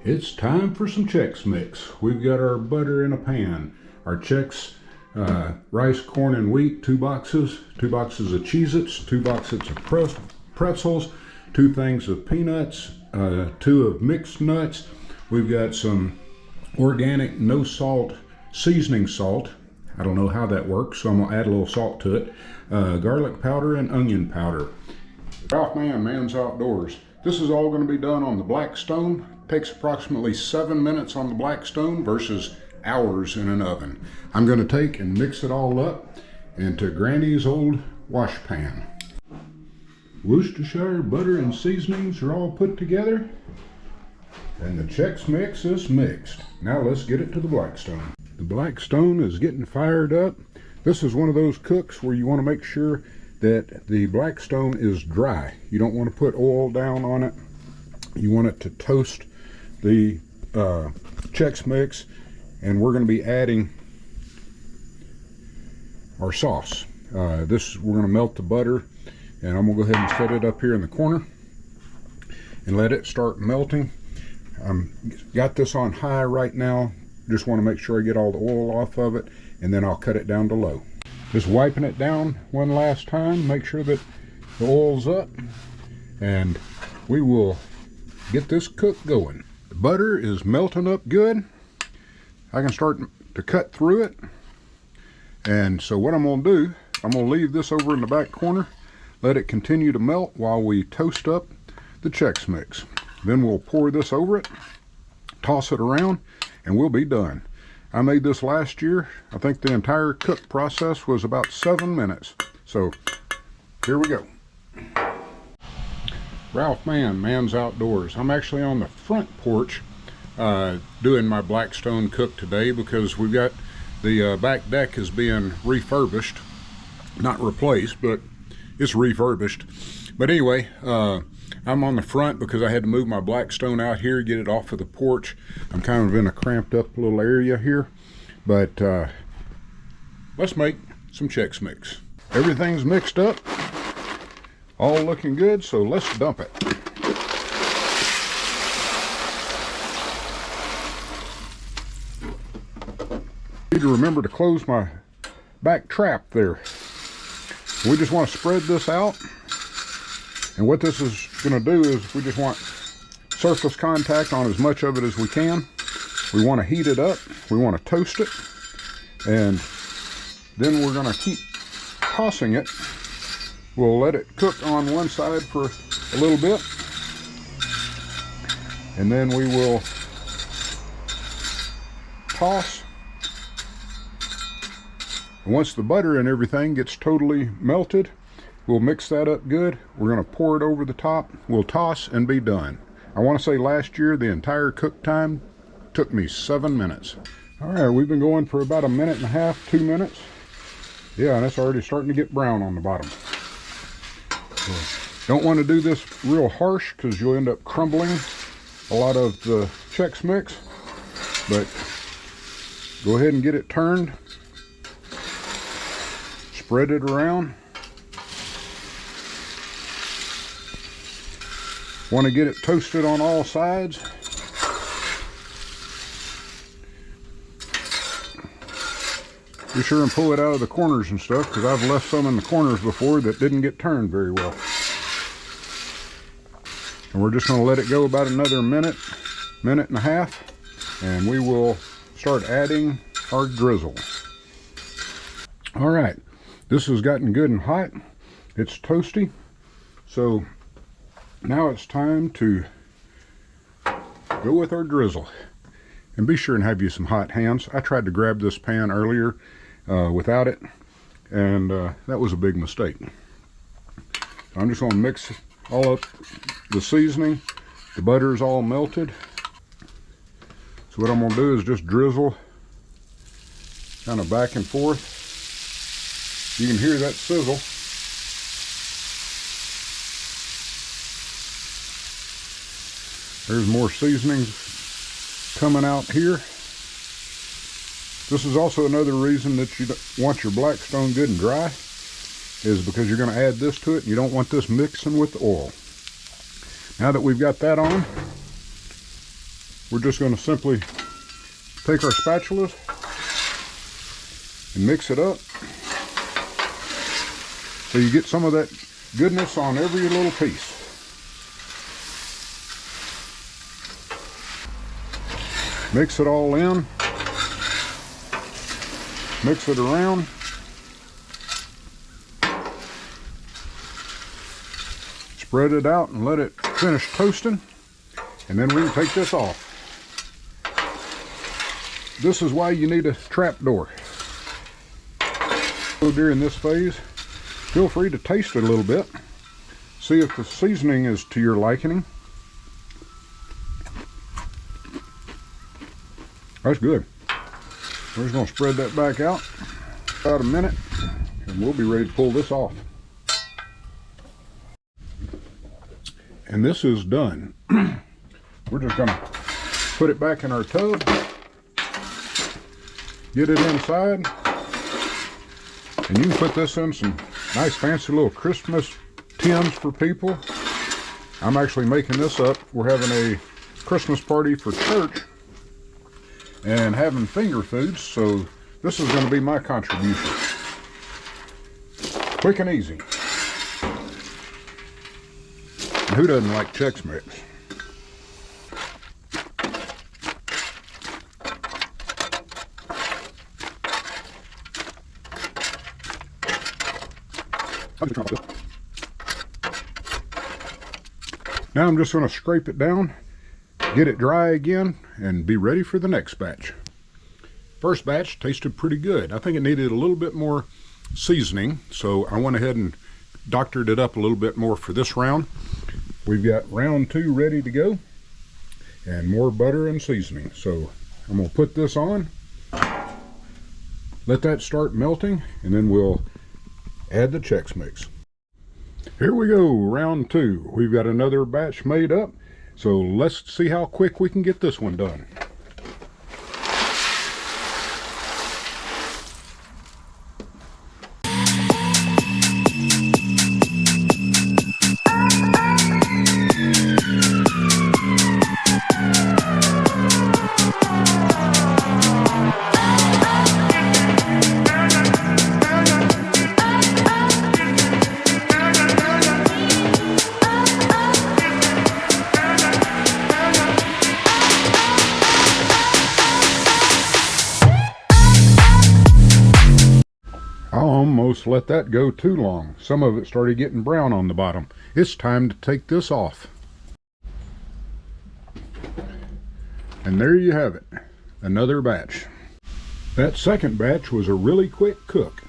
It's time for some Chex Mix. We've got our butter in a pan, our Chex rice, corn, and wheat, 2 boxes of Cheez-Its, 2 boxes of pretzels, 2 things of peanuts, 2 of mixed nuts. We've got some organic, no salt, seasoning salt. I don't know how that works, so I'm gonna add a little salt to it. Garlic powder and onion powder. Ralph Man's Outdoors. This is all going to be done on the black stone. Takes approximately 7 minutes on the black stone versus hours in an oven. I'm going to take and mix it all up into Granny's old wash pan. Worcestershire butter and seasonings are all put together, and the Chex Mix is mixed. Now let's get it to the black stone. The black stone is getting fired up. This is one of those cooks where you want to make sure that the black stone is dry. You don't want to put oil down on it. You want it to toast the Chex Mix, and we're going to be adding our sauce. We're going to melt the butter, and I'm going to go ahead and set it up here in the corner and let it start melting. Got this on high right now. Just want to make sure I get all the oil off of it, and then I'll cut it down to low. Just wiping it down one last time, make sure that the oil's up, and we will get this cook going. The butter is melting up good. I can start to cut through it, and so what I'm going to do, I'm going to leave this over in the back corner, let it continue to melt while we toast up the Chex Mix. Then we'll pour this over it, toss it around, and we'll be done. I made this last year. I think the entire cook process was about 7 minutes. So here we go. Ralph Man's Outdoors. I'm actually on the front porch doing my Blackstone cook today because we've got the back deck is being refurbished. Not replaced, but it's refurbished. But anyway, I'm on the front because I had to move my Blackstone out here, get it off of the porch. I'm kind of in a cramped up little area here, but let's make some Chex Mix. Everything's mixed up, all looking good, so let's dump it. Need to remember to close my back trap there. We just want to spread this out. And what this is going to do is we just want surface contact on as much of it as we can. We want to heat it up. We want to toast it. And then we're going to keep tossing it. We'll let it cook on one side for a little bit. And then we will toss. And once the butter and everything gets totally melted, we'll mix that up good. We're going to pour it over the top. We'll toss and be done. I want to say last year the entire cook time took me 7 minutes. All right, we've been going for about 1.5 minutes, 2 minutes. Yeah, and it's already starting to get brown on the bottom. So, don't want to do this real harsh because you'll end up crumbling a lot of the Chex Mix. But go ahead and get it turned. Spread it around. Want to get it toasted on all sides. Be sure and pull it out of the corners and stuff because I've left some in the corners before that didn't get turned very well. And we're just going to let it go about another minute and a half, and we will start adding our drizzle. All right, this has gotten good and hot. It's toasty. So now it's time to go with our drizzle. And be sure and have you some hot hands. I tried to grab this pan earlier without it, and that was a big mistake. So I'm just going to mix all up the seasoning. The butter is all melted. So what I'm going to do is just drizzle kind of back and forth. You can hear that sizzle. There's more seasonings coming out here. This is also another reason that you want your Blackstone good and dry, is because you're going to add this to it and you don't want this mixing with the oil. Now that we've got that on, we're just going to simply take our spatulas and mix it up so you get some of that goodness on every little piece. Mix it all in, mix it around. Spread it out and let it finish toasting, and then we can take this off. This is why you need a trap door. So during this phase, feel free to taste it a little bit. See if the seasoning is to your liking. That's good. We're just going to spread that back out about a minute, and we'll be ready to pull this off. And this is done. We're just going to put it back in our tub, get it inside, and you can put this in some nice fancy little Christmas tins for people. I'm actually making this up. We're having a Christmas party for church and having finger foods, so this is going to be my contribution. Quick and easy. And who doesn't like Chex Mix? Now I'm just going to scrape it down, get it dry again, and be ready for the next batch. First batch tasted pretty good. I think it needed a little bit more seasoning, so I went ahead and doctored it up a little bit more for this round. We've got round 2 ready to go, and more butter and seasoning. So I'm going to put this on, let that start melting, and then we'll add the Chex Mix. Here we go, round 2. We've got another batch made up, so let's see how quick we can get this one done. I almost let that go too long. Some of it started getting brown on the bottom. It's time to take this off. And there you have it, another batch. That second batch was a really quick cook.